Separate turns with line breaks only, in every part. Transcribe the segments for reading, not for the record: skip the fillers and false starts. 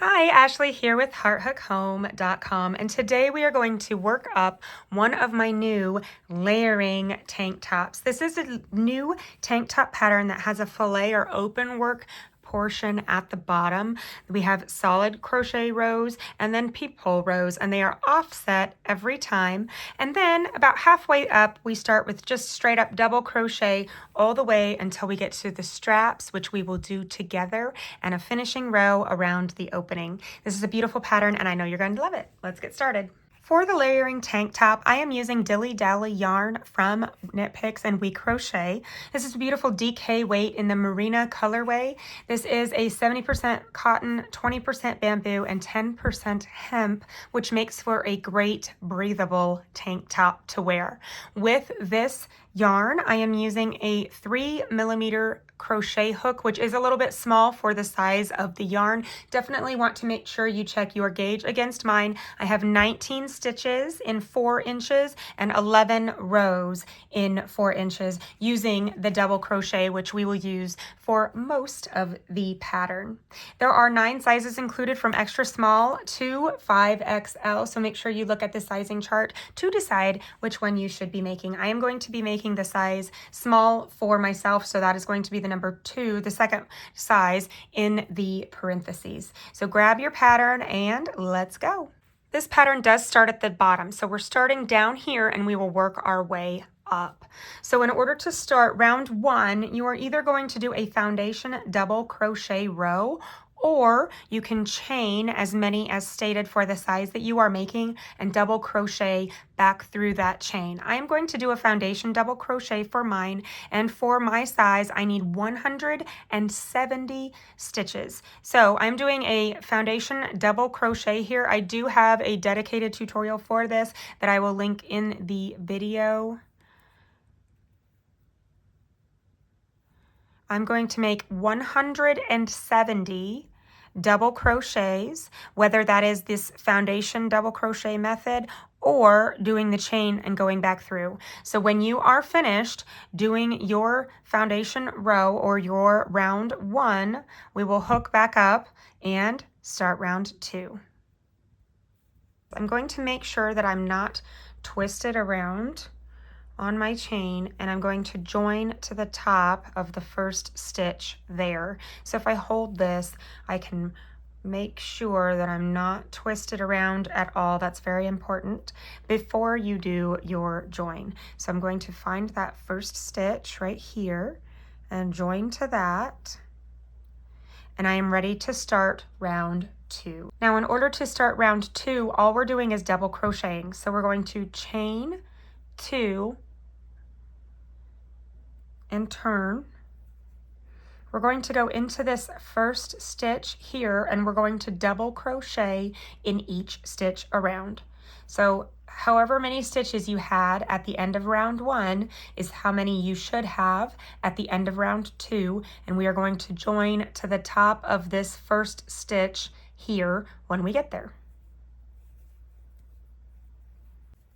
Hi, Ashley here with hearthookhome.com, and today we are going to work up one of my new layering tank tops. This is a new tank top pattern that has a filet or open work portion at the bottom. We have solid crochet rows and then peephole rows, and they are offset every time. And then about halfway up, we start with just straight up double crochet all the way until we get to the straps, which we will do together, and a finishing row around the opening. This is a beautiful pattern, and I know you're going to love it. Let's get started. For the layering tank top, I am using Dilly Dally yarn from Knit Picks and We Crochet. This is a beautiful DK weight in the Marina colorway. This is a 70% cotton, 20% bamboo, and 10% hemp, which makes for a great breathable tank top to wear. With this yarn, I am using a 3mm crochet hook, which is a little bit small for the size of the yarn. Definitely want to make sure you check your gauge against mine. I have 19 stitches in 4 inches and 11 rows in 4 inches using the double crochet, which we will use for most of the pattern. There are 9 sizes included from extra small to 5XL, so make sure you look at the sizing chart to decide which one you should be making. I am going to be making the size small for myself, so that is going to be the number 2, the second size in the parentheses. So grab your pattern and let's go. This pattern does start at the bottom, so we're starting down here and we will work our way up. So in order to start round 1, you are either going to do a foundation double crochet row, or you can chain as many as stated for the size that you are making and double crochet back through that chain. I am going to do a foundation double crochet for mine, and for my size I need 170 stitches. So I'm doing a foundation double crochet here. I do have a dedicated tutorial for this that I will link in the video. I'm going to make 170 double crochets, whether that is this foundation double crochet method or doing the chain and going back through. So when you are finished doing your foundation row or your round 1, we will hook back up and start round 2. I'm going to make sure that I'm not twisted around on my chain, and I'm going to join to the top of the first stitch there. So if I hold this, I can make sure that I'm not twisted around at all. That's very important before you do your join. So I'm going to find that first stitch right here and join to that, and I am ready to start round 2. Now in order to start round 2, all we're doing is double crocheting. So we're going to chain 2 and turn. We're going to go into this first stitch here, and we're going to double crochet in each stitch around. So however many stitches you had at the end of round 1 is how many you should have at the end of round 2, and we are going to join to the top of this first stitch here when we get there.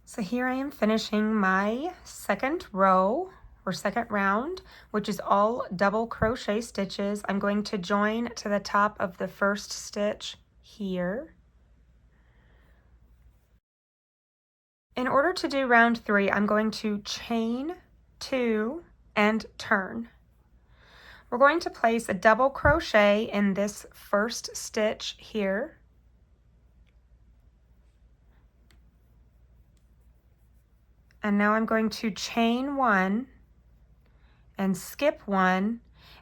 So here I am finishing my second row or second round, which is all double crochet stitches. I'm going to join to the top of the first stitch here. In order to do round 3, I'm going to chain 2 and turn. We're going to place a double crochet in this first stitch here. And now I'm going to chain 1 and skip 1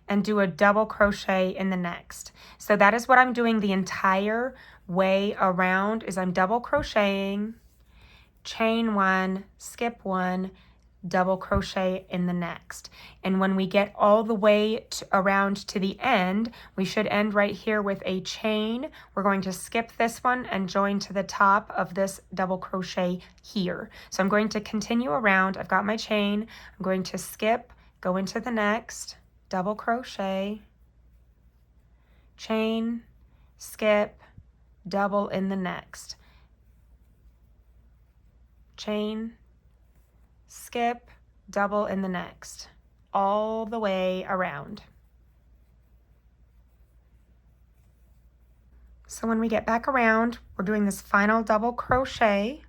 and do a double crochet in the next. So that is what I'm doing the entire way around, is I'm double crocheting, chain 1, skip 1, double crochet in the next. And when we get all the way around to the end, we should end right here with a chain. We're going to skip this one and join to the top of this double crochet here. So I'm going to continue around. I've got my chain. I'm going to skip, go into the next, double crochet, chain, skip, double in the next, chain, skip, double in the next, all the way around. So when we get back around, we're doing this final double crochet.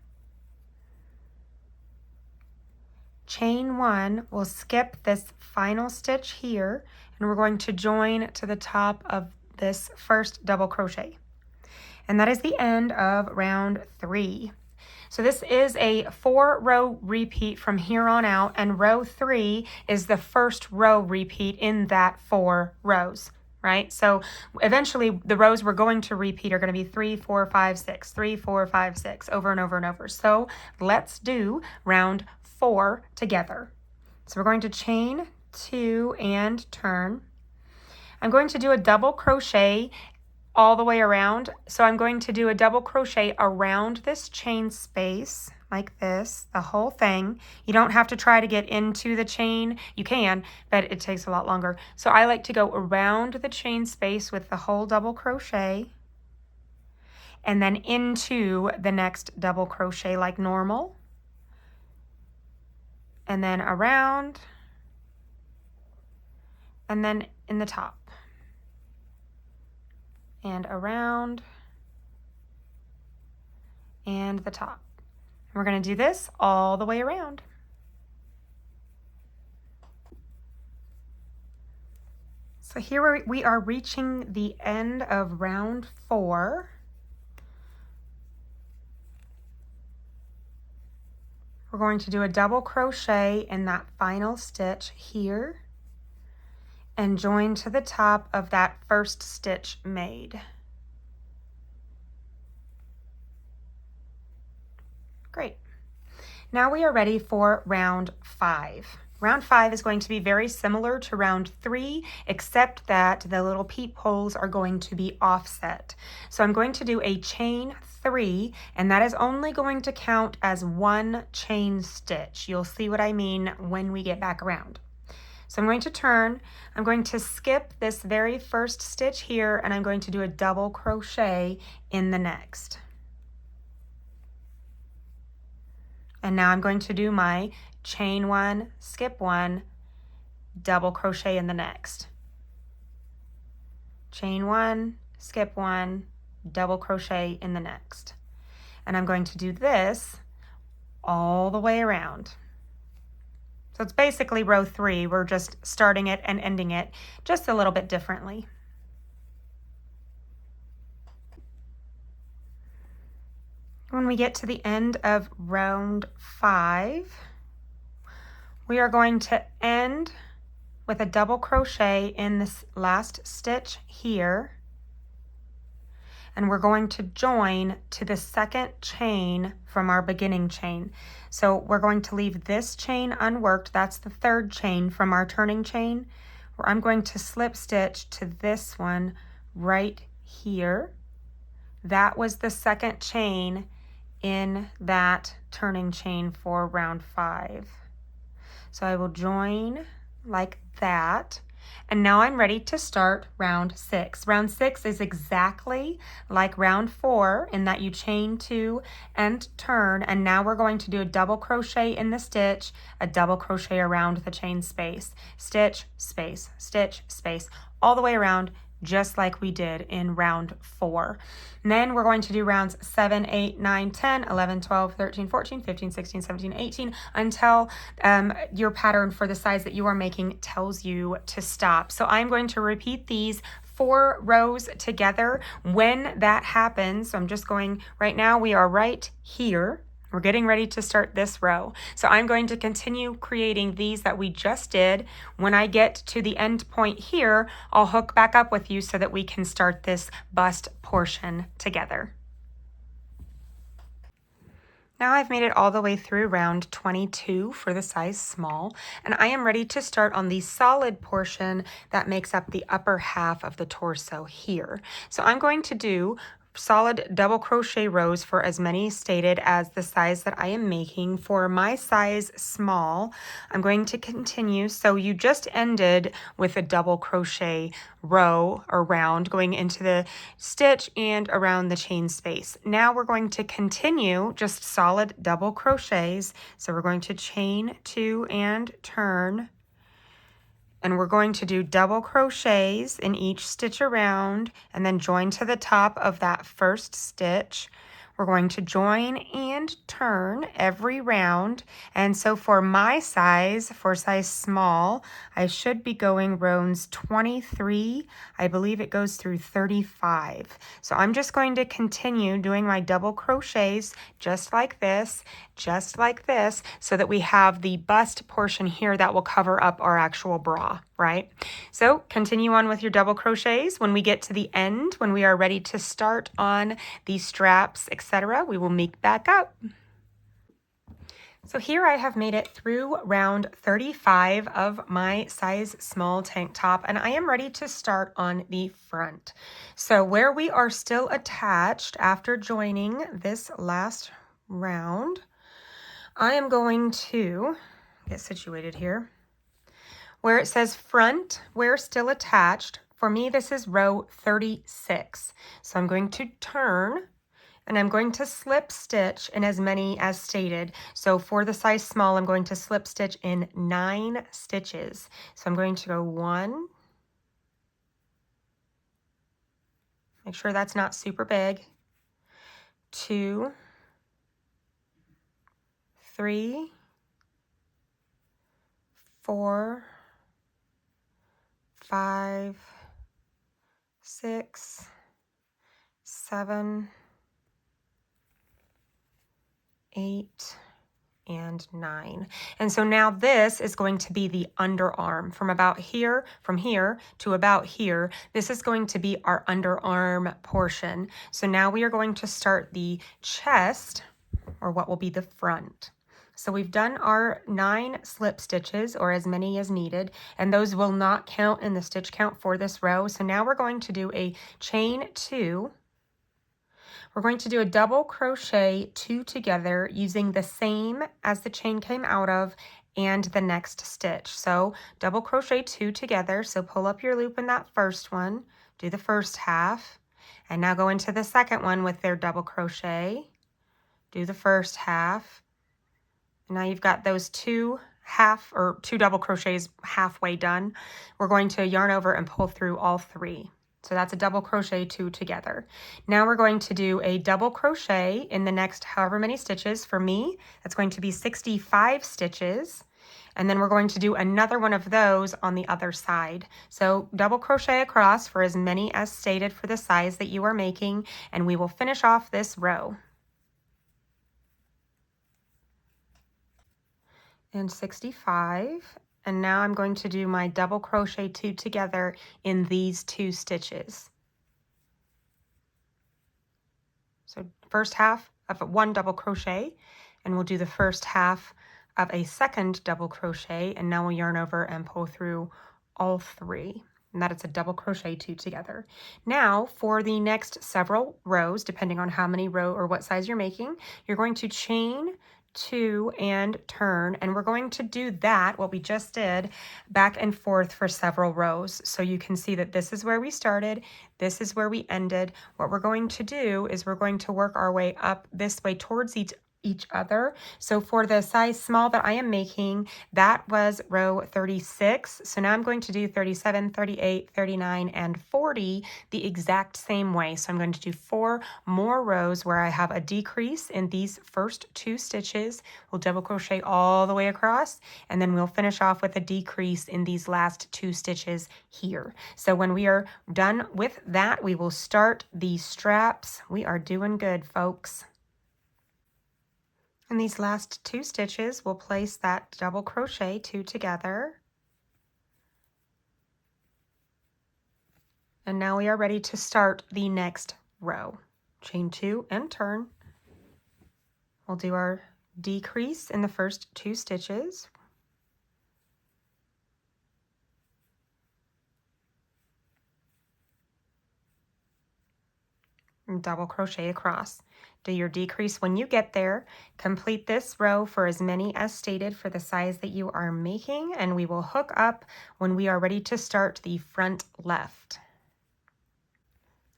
Chain 1, we'll skip this final stitch here, and we're going to join to the top of this first double crochet. And that is the end of round 3. So this is a 4-row repeat from here on out, and row 3 is the first row repeat in that 4 rows, right? So eventually the rows we're going to repeat are going to be 3, 4, 5, 6, 3, 4, 5, 6, over and over and over. So let's do round 4 together. So we're going to chain 2 and turn. I'm going to do a double crochet all the way around. So I'm going to do a double crochet around this chain space like this, the whole thing. You don't have to try to get into the chain. You can, but it takes a lot longer. So I like to go around the chain space with the whole double crochet and then into the next double crochet like normal. And then around and then in the top. And around and the top. We're going to do this all the way around. So here we are reaching the end of round 4. We're going to do a double crochet in that final stitch here and join to the top of that first stitch made. Great. Now we are ready for round 5. Round 5 is going to be very similar to round 3, except that the little peepholes are going to be offset. So I'm going to do a chain 3, and that is only going to count as 1 chain stitch. You'll see what I mean when we get back around. So I'm going to turn, I'm going to skip this very first stitch here, and I'm going to do a double crochet in the next. And now I'm going to do my chain 1, skip 1, double crochet in the next. Chain 1, skip 1, double crochet in the next. And I'm going to do this all the way around. So it's basically row 3. We're just starting it and ending it just a little bit differently. When we get to the end of round 5, we are going to end with a double crochet in this last stitch here. And we're going to join to the second chain from our beginning chain. So we're going to leave this chain unworked. That's the 3rd chain from our turning chain, where I'm going to slip stitch to this one right here. That was the 2nd chain in that turning chain for round 5. So I will join like that. And now I'm ready to start round 6. Round 6 is exactly like round 4 in that you chain 2 and turn. And now we're going to do a double crochet in the stitch, a double crochet around the chain space, stitch, space, stitch, space, all the way around, just like we did in round 4. And then we're going to do rounds 7, 8, 9, 10, 11, 12, 13, 14, 15, 16, 17, 18 until your pattern for the size that you are making tells you to stop. So I'm going to repeat these 4 rows together when that happens. So I'm just going, right now we are right here. We're getting ready to start this row. So I'm going to continue creating these that we just did. When I get to the end point here, I'll hook back up with you so that we can start this bust portion together. Now I've made it all the way through round 22 for the size small, and I am ready to start on the solid portion that makes up the upper half of the torso here. So I'm going to do solid double crochet rows for as many stated as the size that I am making. For my size small, I'm going to continue. So you just ended with a double crochet row or round going into the stitch and around the chain space. Now we're going to continue just solid double crochets. So we're going to chain 2 and turn. and we're going to do double crochets in each stitch around and then join to the top of that first stitch. We're going to join and turn every round. And so for my size, for size small, I should be going rows 23. I believe it goes through 35. So I'm just going to continue doing my double crochets just like this, so that we have the bust portion here that will cover up our actual bra, right? So continue on with your double crochets. When we get to the end, when we are ready to start on the straps, etc., we will meet back up. So here I have made it through round 35 of my size small tank top, and I am ready to start on the front. So where we are still attached after joining this last round, I am going to get situated here. Where it says front, we're still attached. For me, this is row 36. So I'm going to turn and I'm going to slip stitch in as many as stated. So for the size small, I'm going to slip stitch in 9 stitches. So I'm going to go 1, make sure that's not super big, 2, 3, 4, 5, 6, 7, 8, and 9. And so now this is going to be the underarm from here to about here. This is going to be our underarm portion. So now we are going to start the chest, or what will be the front. So we've done our 9 slip stitches, or as many as needed, and those will not count in the stitch count for this row. So now we're going to do a chain 2. We're going to do a double crochet 2 together using the same as the chain came out of and the next stitch. So double crochet 2 together. So pull up your loop in that first one, do the first half, and now go into the second one with their double crochet, do the first half. And now you've got those two double crochets halfway done. We're going to yarn over and pull through all 3. So that's a double crochet 2 together. Now we're going to do a double crochet in the next however many stitches. For me, that's going to be 65 stitches. And then we're going to do another one of those on the other side. So double crochet across for as many as stated for the size that you are making, and we will finish off this row. And 65. And now I'm going to do my double crochet 2 together in these 2 stitches. So first half of 1 double crochet, and we'll do the first half of a second double crochet, and now we'll yarn over and pull through all 3. And that is a double crochet 2 together. Now for the next several rows, depending on how many row or what size you're making, you're going to chain 2 and turn, and we're going to do that, what we just did, back and forth for several rows. So you can see that this is where we started, this is where we ended. What we're going to do is we're going to work our way up this way towards each other. So for the size small that I am making, that was row 36. So now I'm going to do 37, 38, 39, and 40 the exact same way. So I'm going to do 4 more rows where I have a decrease in these first 2 stitches. We'll double crochet all the way across, and then we'll finish off with a decrease in these last 2 stitches here. So when we are done with that, we will start the straps. We are doing good, folks. In these last 2 stitches, we'll place that double crochet 2 together. And now we are ready to start the next row. Chain 2 and turn. We'll do our decrease in the first 2 stitches. And double crochet across. Do your decrease when you get there. Complete this row for as many as stated for the size that you are making, and we will hook up when we are ready to start the front left.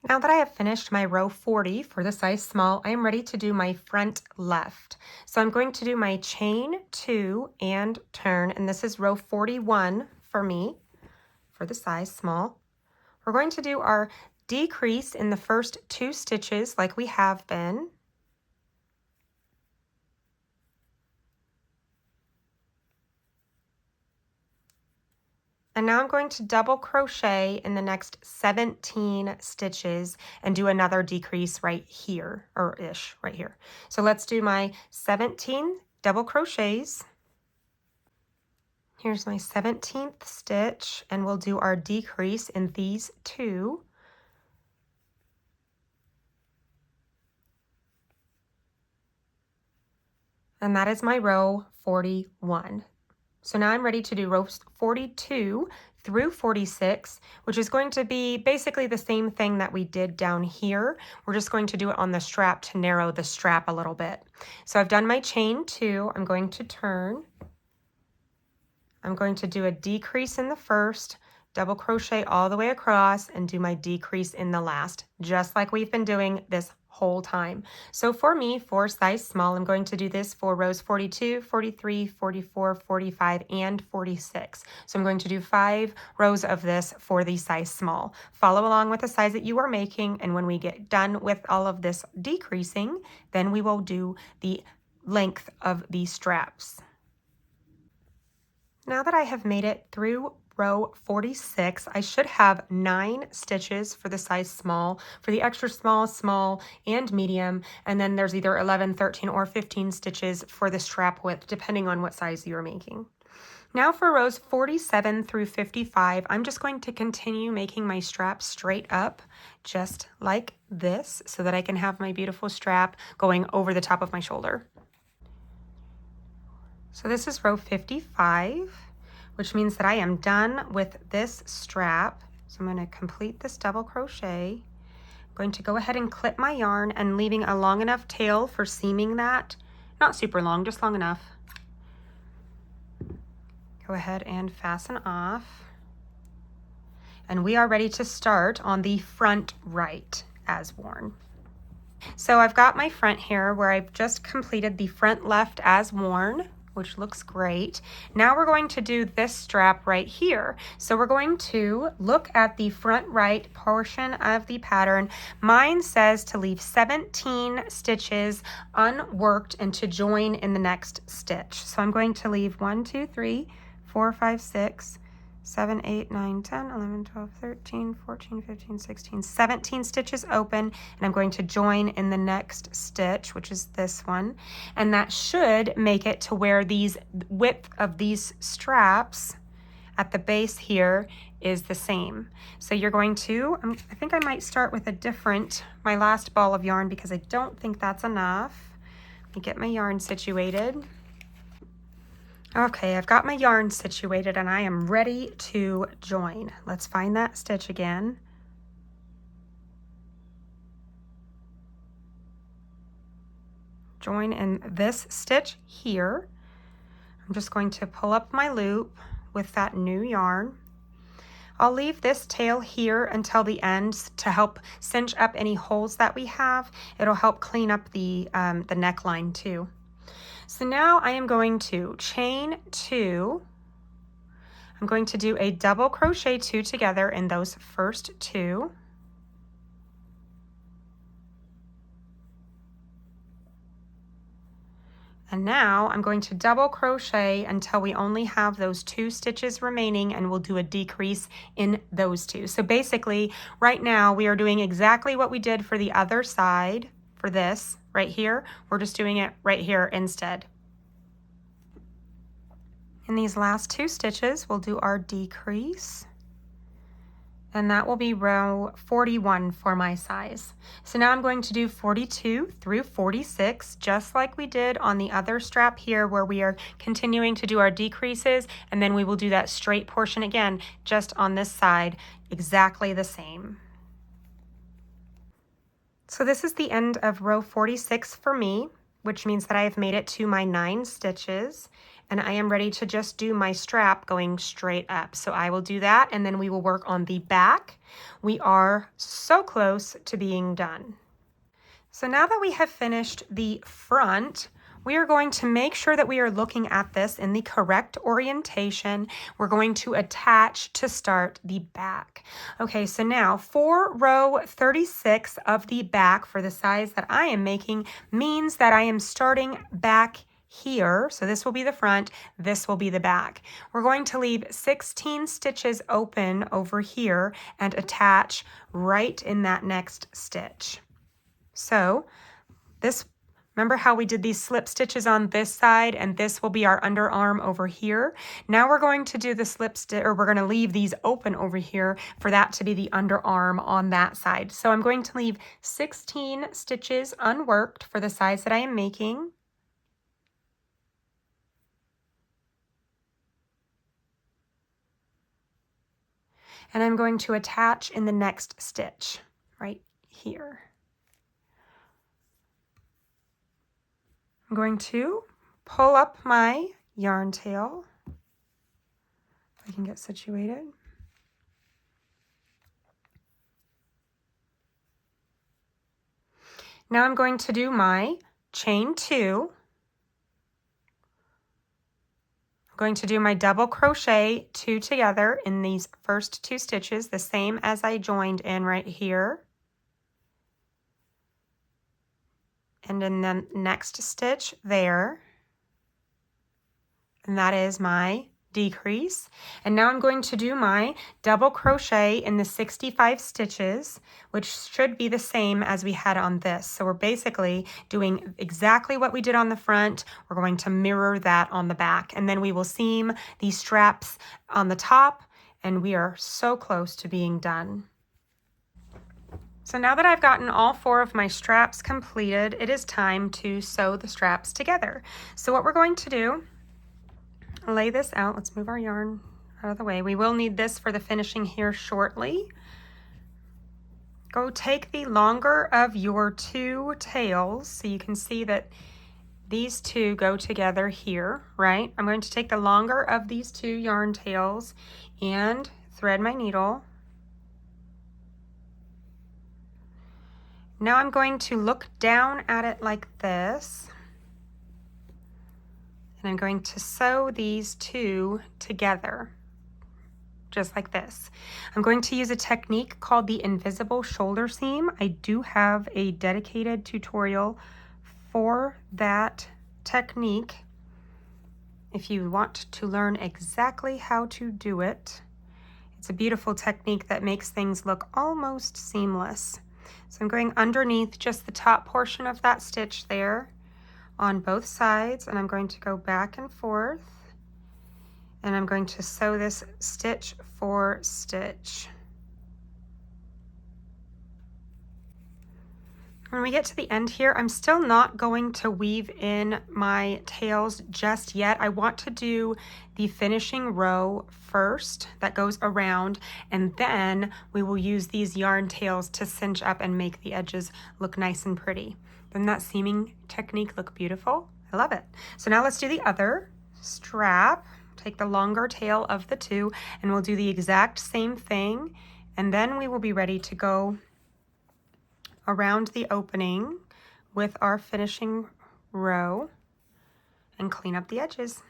Now that I have finished my row 40 for the size small, I am ready to do my front left. So I'm going to do my chain 2 and turn, and this is row 41 for me. for the size small. We're going to do our decrease in the first 2 stitches like we have been. And now I'm going to double crochet in the next 17 stitches and do another decrease right here, or ish, right here. So let's do my 17 double crochets. Here's my 17th stitch, and we'll do our decrease in these 2. And that is my row 41. So now I'm ready to do rows 42 through 46, which is going to be basically the same thing that we did down here. We're just going to do it on the strap to narrow the strap a little bit. So I've done my chain 2. I'm going to turn. I'm going to do a decrease in the first, double crochet all the way across, and do my decrease in the last, just like we've been doing this whole time. So for me, for size small, I'm going to do this for rows 42, 43, 44, 45, and 46. So I'm going to do 5 rows of this for the size small. Follow along with the size that you are making, and when we get done with all of this decreasing, then we will do the length of the straps. Now that I have made it through row 46, I should have 9 stitches for the size small, for the extra small, small, and medium, and then there's either 11, 13, or 15 stitches for the strap width, depending on what size you're making. Now for rows 47 through 55, I'm just going to continue making my strap straight up, just like this, so that I can have my beautiful strap going over the top of my shoulder. So this is row 55, which means that I am done with this strap. So I'm going to complete this double crochet. I'm going to go ahead and clip my yarn and leaving a long enough tail for seaming that. Not super long, just long enough. Go ahead and fasten off. And we are ready to start on the front right as worn. So I've got my front here where I've just completed the front left as worn, which looks great. Now we're going to do this strap right here. So we're going to look at the front right portion of the pattern. Mine says to leave 17 stitches unworked and to join in the next stitch. So I'm going to leave 1, 2, 3, 4, 5, 6, 7, 8, 9, 10, 11, 12, 13, 14, 15, 16, 17 stitches open, and I'm going to join in the next stitch, which is this one, and that should make it to where these width of these straps at the base here is the same. So you're going to, I think I might start with a different, my last ball of yarn, because I don't think that's enough. Let me get my yarn situated. Okay, I've got my yarn situated and I am ready to join. Let's find that stitch again. Join in this stitch here. I'm just going to pull up my loop with that new yarn. I'll leave this tail here until the end to help cinch up any holes that we have. It'll help clean up the neckline too. So now I am going to chain 2. I'm going to do a double crochet 2 together in those first 2. And now I'm going to double crochet until we only have those 2 stitches remaining, and we'll do a decrease in those 2. So basically right now we are doing exactly what we did for the other side for this right here. We're just doing it right here instead. In these last 2 stitches, we'll do our decrease, and that will be row 41 for my size. So now I'm going to do 42 through 46, just like we did on the other strap here, where we are continuing to do our decreases, and then we will do that straight portion again, just on this side, exactly the same. So this is the end of row 46 for me, which means that I have made it to my 9 stitches, and I am ready to just do my strap going straight up. So I will do that, and then we will work on the back. We are so close to being done. So now that we have finished the front, we are going to make sure that we are looking at this in the correct orientation. We're going to attach to start the back. Okay, so now for row 36 of the back, for the size that I am making, means that I am starting back here. So this will be the front, this will be the back. We're going to leave 16 stitches open over here and attach right in that next stitch. So this, remember how we did these slip stitches on this side, and this will be our underarm over here. Now we're going to do the slip stitch, or we're going to leave these open over here for that to be the underarm on that side. So I'm going to leave 16 stitches unworked for the size that I am making. And I'm going to attach in the next stitch right here. I'm going to pull up my yarn tail, if I can get situated. Now I'm going to do my chain 2. I'm going to do my double crochet 2 together in these first 2 stitches, the same as I joined in right here. And in the next stitch there, and that is my decrease. And now I'm going to do my double crochet in the 65 stitches, which should be the same as we had on this. So we're basically doing exactly what we did on the front. We're going to mirror that on the back, and then we will seam these straps on the top, and we are so close to being done. So now that I've gotten all 4 of my straps completed, it is time to sew the straps together. So what we're going to do, lay this out. Let's move our yarn out of the way. We will need this for the finishing here shortly. Go take the longer of your 2 tails, so you can see that these 2 go together here, right? I'm going to take the longer of these 2 yarn tails and thread my needle. Now I'm going to look down at it like this, and I'm going to sew these 2 together, just like this. I'm going to use a technique called the invisible shoulder seam. I do have a dedicated tutorial for that technique if you want to learn exactly how to do it. It's a beautiful technique that makes things look almost seamless. So I'm going underneath just the top portion of that stitch there on both sides, and I'm going to go back and forth, and I'm going to sew this stitch for stitch. When we get to the end here, I'm still not going to weave in my tails just yet. I want to do the finishing row first that goes around, and then we will use these yarn tails to cinch up and make the edges look nice and pretty. Doesn't that seaming technique look beautiful? I love it. So now let's do the other strap. Take the longer tail of the 2, and we'll do the exact same thing, and then we will be ready to go around the opening with our finishing row and clean up the edges.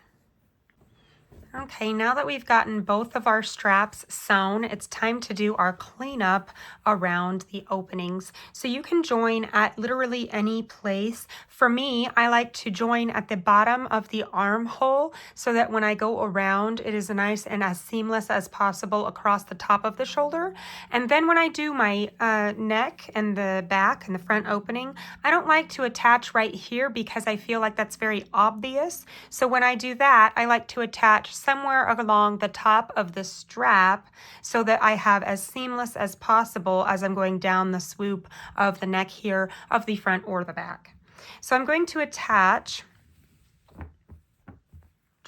Okay, now that we've gotten both of our straps sewn, it's time to do our cleanup around the openings. So you can join at literally any place. For me, I like to join at the bottom of the armhole so that when I go around, it is nice and as seamless as possible across the top of the shoulder. And then when I do my neck and the back and the front opening, I don't like to attach right here because I feel like that's very obvious. So when I do that, I like to attach somewhere along the top of the strap so that I have as seamless as possible as I'm going down the swoop of the neck here of the front or the back. So I'm going to attach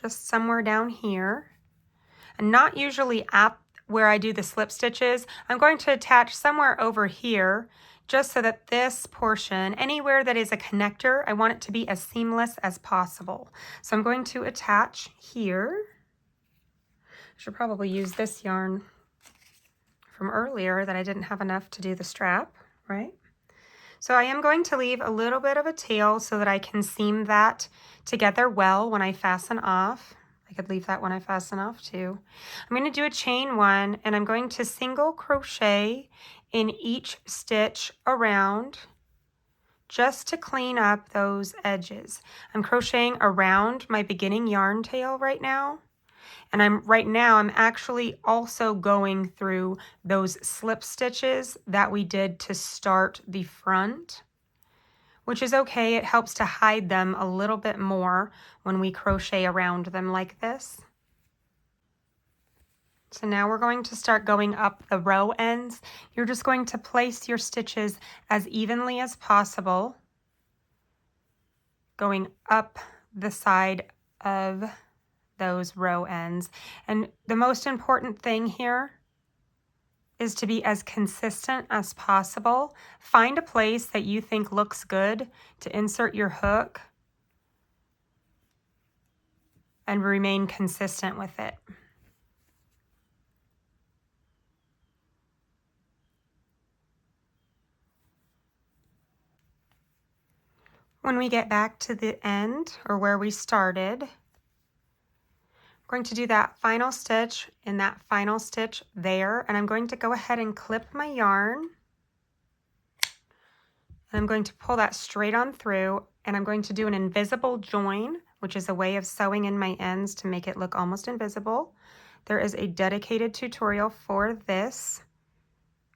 just somewhere down here, and not usually at where I do the slip stitches. I'm going to attach somewhere over here just so that this portion, anywhere that is a connector, I want it to be as seamless as possible. So I'm going to attach here. Should probably use this yarn from earlier that I didn't have enough to do the strap, right? So I am going to leave a little bit of a tail so that I can seam that together well when I fasten off. I could leave that when I fasten off too. I'm going to do a chain 1 and I'm going to single crochet in each stitch around just to clean up those edges. I'm crocheting around my beginning yarn tail right now. And I'm actually also going through those slip stitches that we did to start the front, which is okay. It helps to hide them a little bit more when we crochet around them like this. So now we're going to start going up the row ends. You're just going to place your stitches as evenly as possible, going up the side of those row ends. And the most important thing here is to be as consistent as possible. Find a place that you think looks good to insert your hook and remain consistent with it. When we get back to the end or where we started, I'm going to do that final stitch and that final stitch there, and I'm going to go ahead and clip my yarn, and I'm going to pull that straight on through, and I'm going to do an invisible join, which is a way of sewing in my ends to make it look almost invisible. There is a dedicated tutorial for this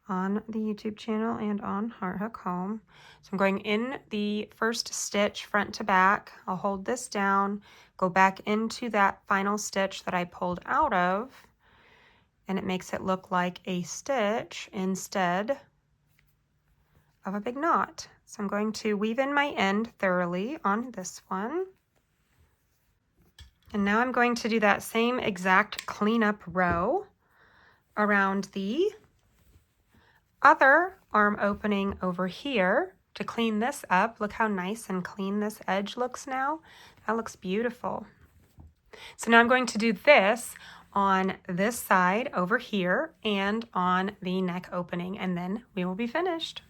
on the YouTube channel and on Heart Hook Home. So I'm going in the first stitch front to back. I'll hold this down, go back into that final stitch that I pulled out of, and it makes it look like a stitch instead of a big knot. So I'm going to weave in my end thoroughly on this one. And now I'm going to do that same exact cleanup row around the other arm opening over here to clean this up. Look how nice and clean this edge looks now. That looks beautiful. So now I'm going to do this on this side over here and on the neck opening, and then we will be finished.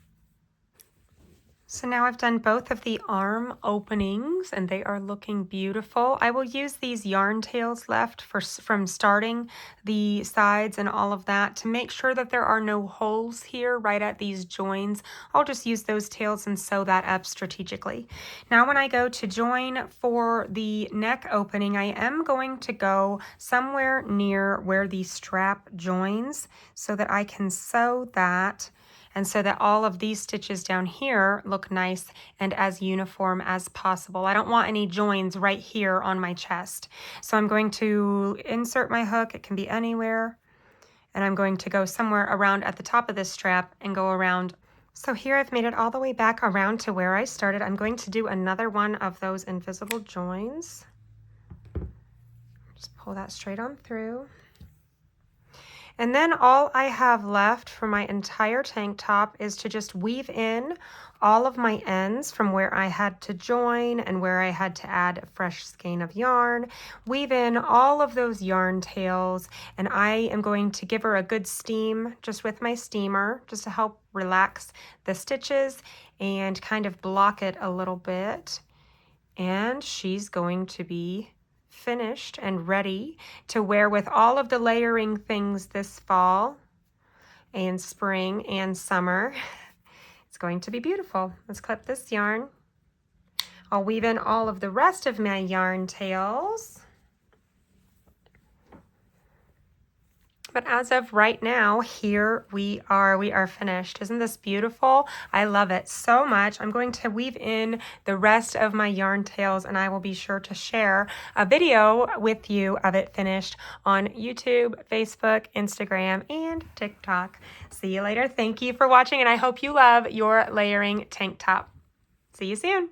So now I've done both of the arm openings and they are looking beautiful. I will use these yarn tails left from starting the sides and all of that to make sure that there are no holes here right at these joins. I'll just use those tails and sew that up strategically. Now when I go to join for the neck opening, I am going to go somewhere near where the strap joins so that I can sew that, and so that all of these stitches down here look nice and as uniform as possible. I don't want any joins right here on my chest. So I'm going to insert my hook, it can be anywhere, and I'm going to go somewhere around at the top of this strap and go around. So here I've made it all the way back around to where I started. I'm going to do another one of those invisible joins. Just pull that straight on through. And then all I have left for my entire tank top is to just weave in all of my ends from where I had to join and where I had to add a fresh skein of yarn. Weave in all of those yarn tails, and I am going to give her a good steam just with my steamer, just to help relax the stitches and kind of block it a little bit. And she's going to be finished and ready to wear with all of the layering things this fall and spring and summer. It's going to be beautiful. Let's clip this yarn. I'll weave in all of the rest of my yarn tails. But as of right now, here we are finished. Isn't this beautiful? I love it so much. I'm going to weave in the rest of my yarn tails, and I will be sure to share a video with you of it finished on YouTube, Facebook, Instagram, and TikTok. See you later. Thank you for watching, and I hope you love your layering tank top. See you soon.